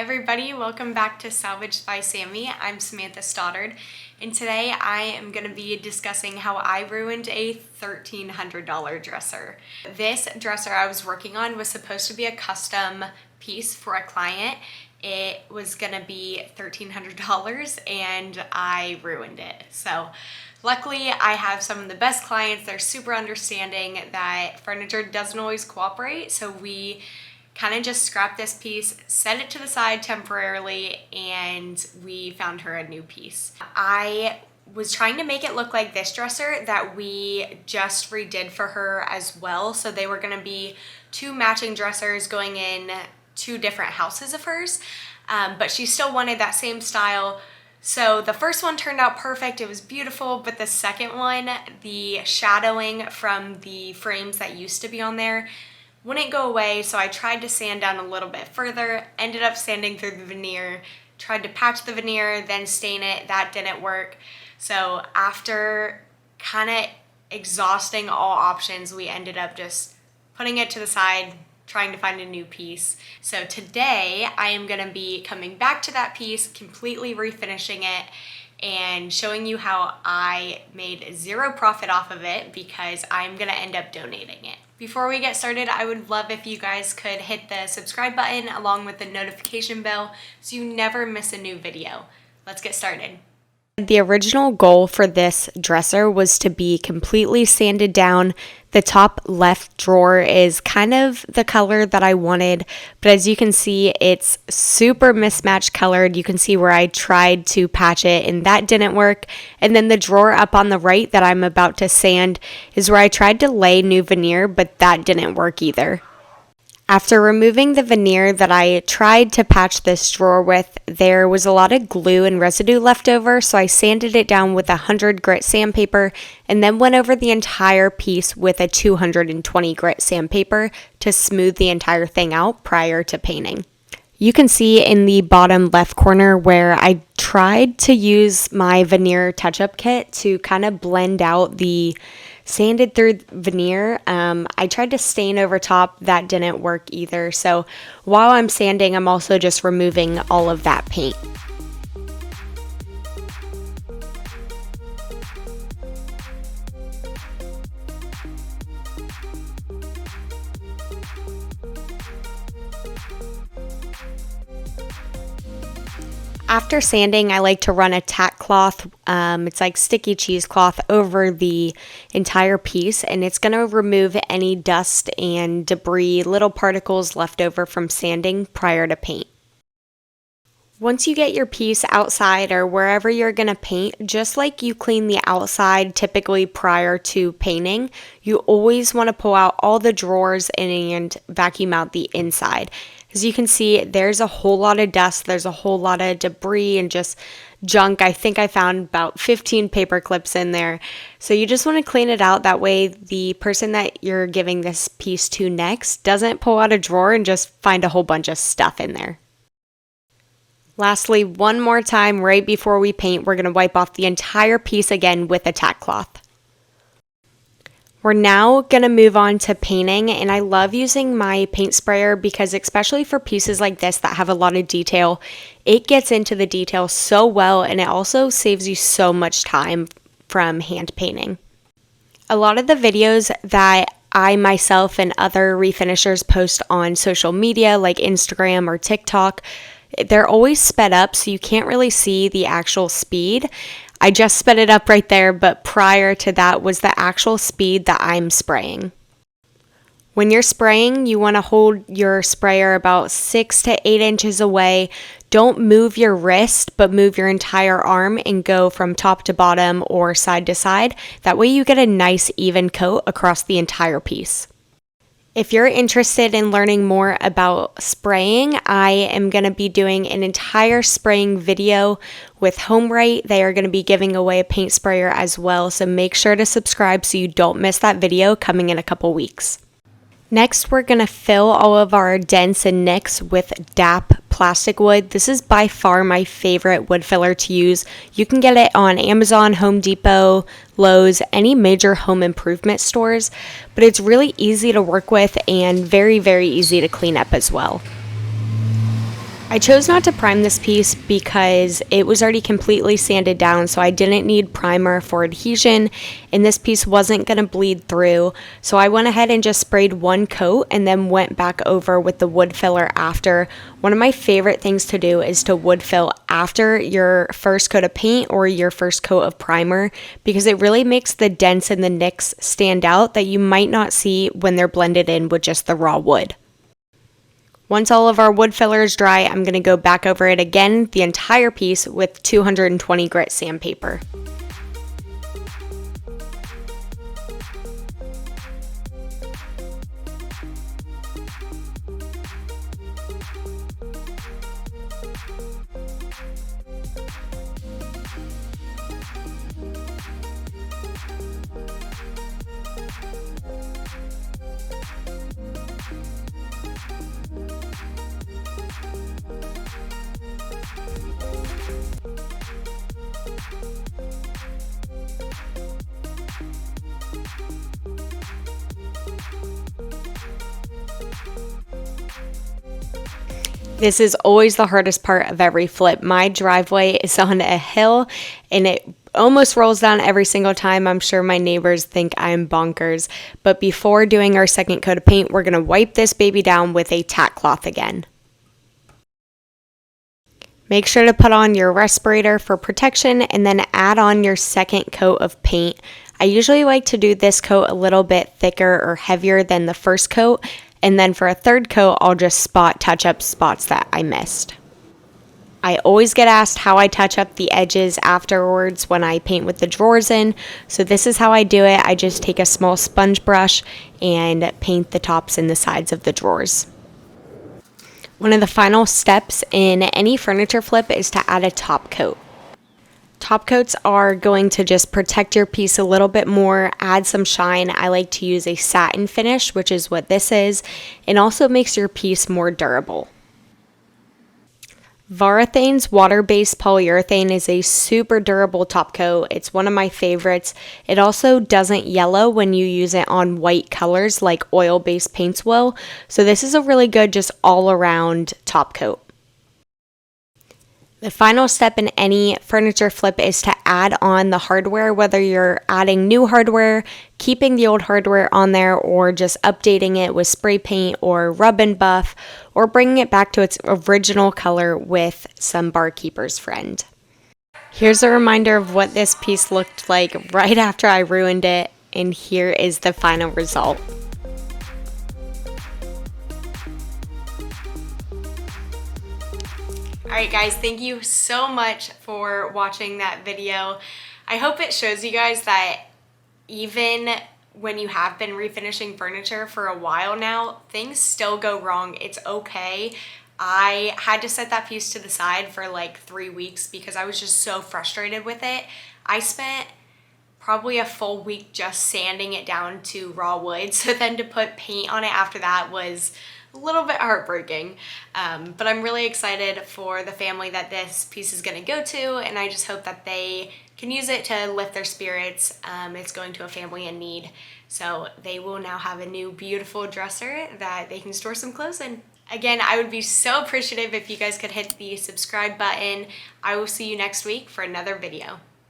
everybody, welcome back to Salvaged by Sammy. I'm Samantha Stoddard, and today I am going to be discussing how I ruined a $1,300 dresser. This dresser I was working on was supposed to be a custom piece for a client. It was going to be $1,300 and I ruined it. So luckily I have some of the best clients. They're super understanding that furniture doesn't always cooperate, so we kind of just scrapped this piece, set it to the side temporarily, and we found her a new piece. I was trying to make it look like this dresser that we just redid for her as well. So they were going to be two matching dressers going in two different houses of hers, but she still wanted that same style. So the first one turned out perfect, it was beautiful, but the second one, the shadowing from the frames that used to be on there wouldn't go away, so I tried to sand down a little bit further, ended up sanding through the veneer, tried to patch the veneer, then stain it. That didn't work. So after kind of exhausting all options, we ended up just putting it to the side, trying to find a new piece. So today I am going to be coming back to that piece, completely refinishing it, and showing you how I made zero profit off of it because I'm going to end up donating it. Before we get started, I would love if you guys could hit the subscribe button along with the notification bell so you never miss a new video. Let's get started. The original goal for this dresser was to be completely sanded down. The top left drawer is kind of the color that I wanted, but as you can see, it's super mismatched colored. You can see where I tried to patch it and that didn't work. And then the drawer up on the right that I'm about to sand is where I tried to lay new veneer, but that didn't work either. After removing the veneer that I tried to patch this drawer with, there was a lot of glue and residue left over, so I sanded it down with 100 grit sandpaper and then went over the entire piece with a 220 grit sandpaper to smooth the entire thing out prior to painting. You can see in the bottom left corner where I tried to use my veneer touch-up kit to kind of blend out the sanded through veneer. I tried to stain over top, that didn't work either. So while I'm sanding, I'm also just removing all of that paint. After sanding, I like to run a tack cloth, it's like sticky cheesecloth, over the entire piece, and it's going to remove any dust and debris, little particles left over from sanding prior to paint. Once you get your piece outside or wherever you're going to paint, just like you clean the outside typically prior to painting, you always want to pull out all the drawers and vacuum out the inside. As you can see, there's a whole lot of dust, there's a whole lot of debris and just junk. I think I found about 15 paper clips in there. So you just want to clean it out. That way the person that you're giving this piece to next doesn't pull out a drawer and just find a whole bunch of stuff in there. Lastly, one more time right before we paint, we're going to wipe off the entire piece again with a tack cloth. We're now going to move on to painting, and I love using my paint sprayer because especially for pieces like this that have a lot of detail, it gets into the detail so well, and it also saves you so much time from hand painting. A lot of the videos that I myself and other refinishers post on social media like Instagram or TikTok, they're always sped up, so you can't really see the actual speed. I just sped it up right there, but prior to that was the actual speed that I'm spraying. When you're spraying, you want to hold your sprayer about 6 to 8 inches away. Don't move your wrist, but move your entire arm and go from top to bottom or side to side. That way you get a nice even coat across the entire piece. If you're interested in learning more about spraying, I am going to be doing an entire spraying video with HomeRite. They are going to be giving away a paint sprayer as well, so make sure to subscribe so you don't miss that video coming in a couple weeks. Next, we're going to fill all of our dents and nicks with DAP plastic wood. This is by far my favorite wood filler to use. You can get it on Amazon, Home Depot, Lowe's, any major home improvement stores, but it's really easy to work with and very, very easy to clean up as well. I chose not to prime this piece because it was already completely sanded down, so I didn't need primer for adhesion, and this piece wasn't going to bleed through. So I went ahead and just sprayed one coat and then went back over with the wood filler after. One of my favorite things to do is to wood fill after your first coat of paint or your first coat of primer, because it really makes the dents and the nicks stand out that you might not see when they're blended in with just the raw wood. Once all of our wood filler is dry, I'm going to go back over it again, the entire piece, with 220 grit sandpaper. This is always the hardest part of every flip. My driveway is on a hill and it almost rolls down every single time. I'm sure my neighbors think I'm bonkers. But before doing our second coat of paint, we're going to wipe this baby down with a tack cloth again. Make sure to put on your respirator for protection and then add on your second coat of paint. I usually like to do this coat a little bit thicker or heavier than the first coat. And then for a third coat, I'll just touch up spots that I missed. I always get asked how I touch up the edges afterwards when I paint with the drawers in. So this is how I do it. I just take a small sponge brush and paint the tops and the sides of the drawers. One of the final steps in any furniture flip is to add a top coat. Top coats are going to just protect your piece a little bit more, add some shine. I like to use a satin finish, which is what this is, and also makes your piece more durable. Varathane's water-based polyurethane is a super durable top coat. It's one of my favorites. It also doesn't yellow when you use it on white colors like oil-based paints will. So this is a really good just all-around top coat. The final step in any furniture flip is to add on the hardware, whether you're adding new hardware, keeping the old hardware on there, or just updating it with spray paint or rub and buff, or bringing it back to its original color with some Barkeeper's Friend. Here's a reminder of what this piece looked like right after I ruined it, and here is the final result. Alright guys, thank you so much for watching that video. I hope it shows you guys that even when you have been refinishing furniture for a while now, things still go wrong. It's okay. I had to set that piece to the side for like 3 weeks because I was just so frustrated with it. I spent probably a full week just sanding it down to raw wood, so then to put paint on it after that was a little bit heartbreaking, but I'm really excited for the family that this piece is going to go to, and I just hope that they can use it to lift their spirits. It's going to a family in need, so they will now have a new beautiful dresser that they can store some clothes in. Again, I would be so appreciative if you guys could hit the subscribe button. I will see you next week for another video.